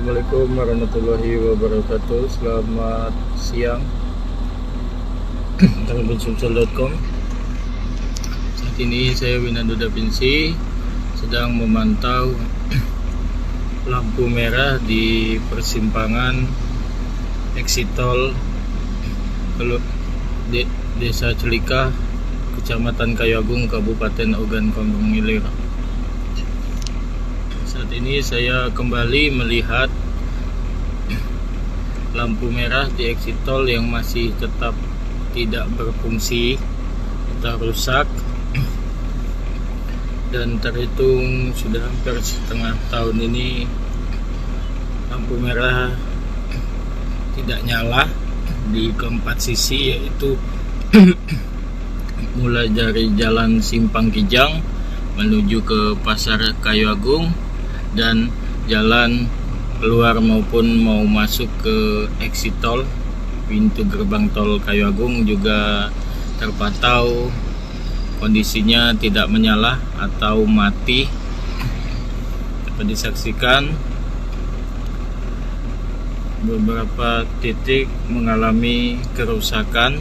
Assalamualaikum warahmatullahi wabarakatuh. Selamat siang dari bensumsel.com. Saat ini saya Winando Da Vinci sedang memantau lampu merah di persimpangan exit tol Desa Celikah, Kecamatan Kayu Agung, Kabupaten Ogan Komering Ilir. Saat ini saya kembali melihat lampu merah di exit tol yang masih tetap tidak berfungsi atau rusak, dan terhitung sudah hampir setengah tahun ini lampu merah tidak nyala di keempat sisi, yaitu mulai dari Jalan Simpang Kijang menuju ke Pasar Kayu Agung dan jalan keluar maupun mau masuk ke exit tol pintu gerbang tol Kayu Agung juga terpantau kondisinya tidak menyala atau mati. Dapat disaksikan beberapa titik mengalami kerusakan.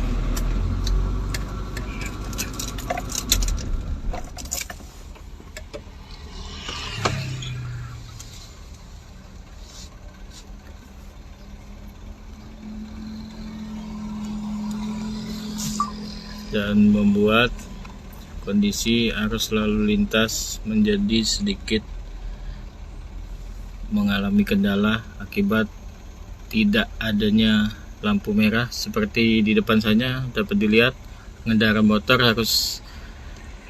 Dan membuat kondisi arus lalu lintas menjadi sedikit mengalami kendala akibat tidak adanya lampu merah. Seperti di depan saya dapat dilihat, pengendara motor harus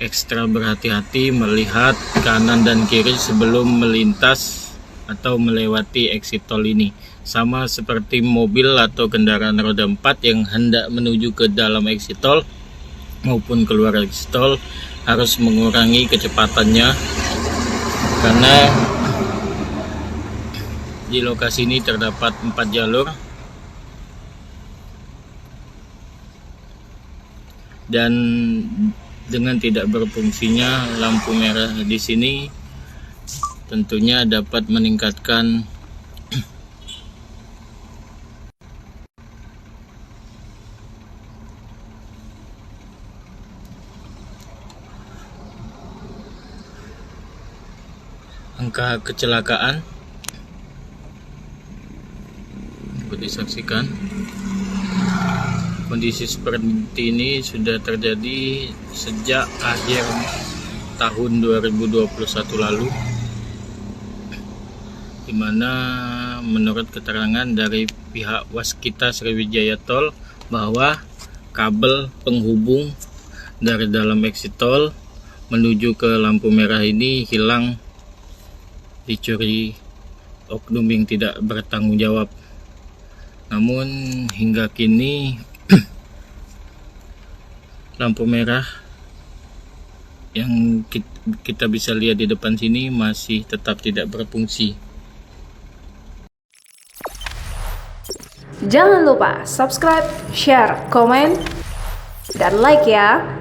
ekstra berhati-hati melihat kanan dan kiri sebelum melintas atau melewati exit tol ini. Sama seperti mobil atau kendaraan roda 4 yang hendak menuju ke dalam exit tol maupun keluar exit tol harus mengurangi kecepatannya, karena di lokasi ini terdapat 4 jalur dan dengan tidak berfungsinya lampu merah di sini tentunya dapat meningkatkan angka kecelakaan. Dapat disaksikan kondisi seperti ini sudah terjadi sejak akhir tahun 2021 lalu, dimana menurut keterangan dari pihak Waskita Sriwijaya Tol bahwa kabel penghubung dari dalam exit tol menuju ke lampu merah ini hilang, dicuri oknum yang tidak bertanggung jawab. Namun hingga kini lampu merah yang kita bisa lihat di depan sini masih tetap tidak berfungsi. Jangan lupa subscribe, share, komen, dan like ya.